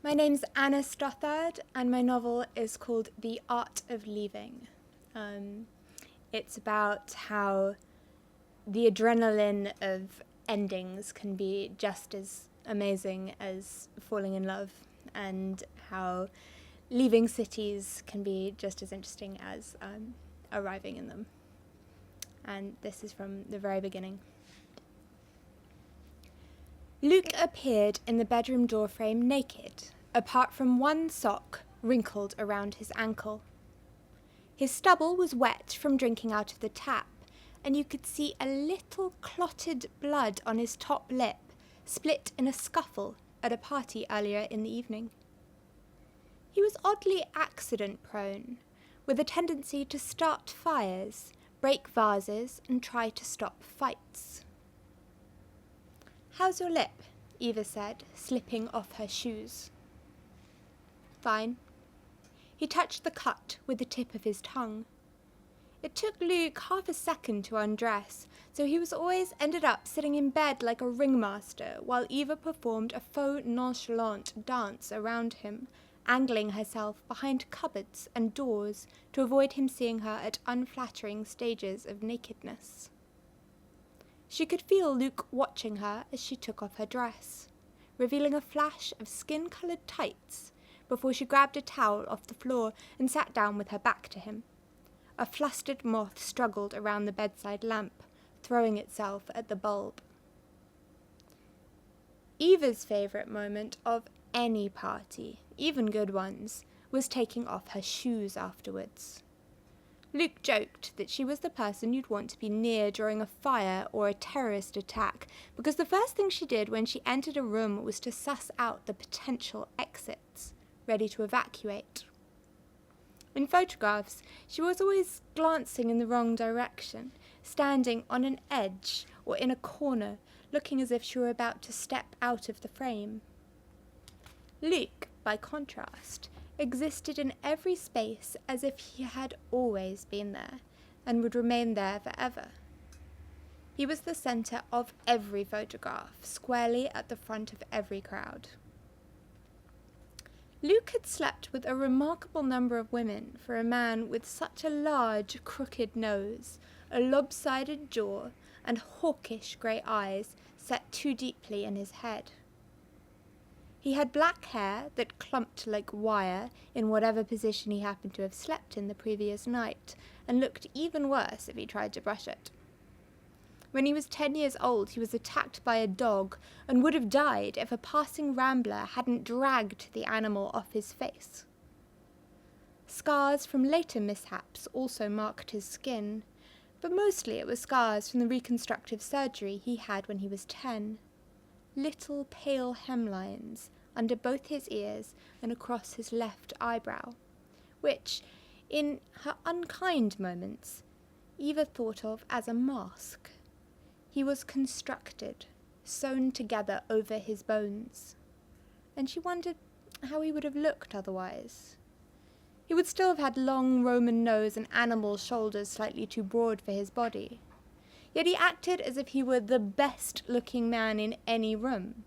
My name's Anna Stothard, and my novel is called The Art of Leaving. It's about how the adrenaline of endings can be just as amazing as falling in love, and how leaving cities can be just as interesting as arriving in them. And this is from the very beginning. Luke appeared in the bedroom doorframe naked, apart from one sock wrinkled around his ankle. His stubble was wet from drinking out of the tap, and you could see a little clotted blood on his top lip, split in a scuffle at a party earlier in the evening. He was oddly accident-prone, with a tendency to start fires, break vases, and try to stop fights. "How's your lip?" Eva said, slipping off her shoes. "Fine." He touched the cut with the tip of his tongue. It took Luke half a second to undress, so he was always ended up sitting in bed like a ringmaster while Eva performed a faux nonchalant dance around him, angling herself behind cupboards and doors to avoid him seeing her at unflattering stages of nakedness. She could feel Luke watching her as she took off her dress, revealing a flash of skin-coloured tights before she grabbed a towel off the floor and sat down with her back to him. A flustered moth struggled around the bedside lamp, throwing itself at the bulb. Eva's favourite moment of any party, even good ones, was taking off her shoes afterwards. Luke joked that she was the person you'd want to be near during a fire or a terrorist attack, because the first thing she did when she entered a room was to suss out the potential exits, ready to evacuate. In photographs, she was always glancing in the wrong direction, standing on an edge or in a corner, looking as if she were about to step out of the frame. Luke, by contrast, existed in every space as if he had always been there and would remain there forever. He was the centre of every photograph, squarely at the front of every crowd. Luke had slept with a remarkable number of women for a man with such a large, crooked nose, a lopsided jaw, and hawkish grey eyes set too deeply in his head. He had black hair that clumped like wire in whatever position he happened to have slept in the previous night, and looked even worse if he tried to brush it. When he was 10 years old, he was attacked by a dog and would have died if a passing rambler hadn't dragged the animal off his face. Scars from later mishaps also marked his skin, but mostly it was scars from the reconstructive surgery he had when he was 10. Little pale hemlines under both his ears and across his left eyebrow, which, in her unkind moments, Eva thought of as a mask. He was constructed, sewn together over his bones, and she wondered how he would have looked otherwise. He would still have had long Roman nose and animal shoulders slightly too broad for his body. Yet he acted as if he were the best-looking man in any room.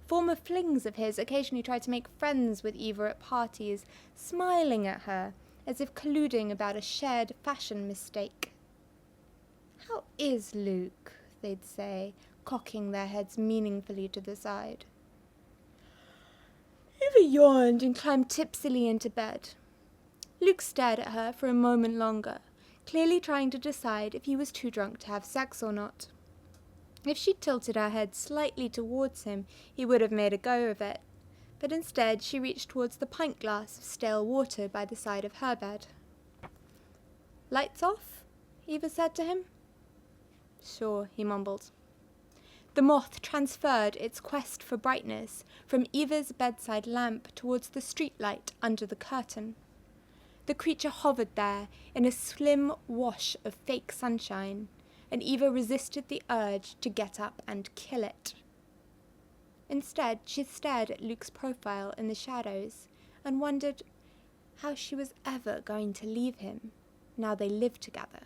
Former flings of his occasionally tried to make friends with Eva at parties, smiling at her as if colluding about a shared fashion mistake. "How is Luke?" they'd say, cocking their heads meaningfully to the side. Eva yawned and climbed tipsily into bed. Luke stared at her for a moment longer, clearly trying to decide if he was too drunk to have sex or not. If she tilted her head slightly towards him, he would have made a go of it, but instead she reached towards the pint glass of stale water by the side of her bed. "Lights off?" Eva said to him. "Sure," he mumbled. The moth transferred its quest for brightness from Eva's bedside lamp towards the streetlight under the curtain. The creature hovered there in a slim wash of fake sunshine, and Eva resisted the urge to get up and kill it. Instead, she stared at Luke's profile in the shadows and wondered how she was ever going to leave him now they lived together.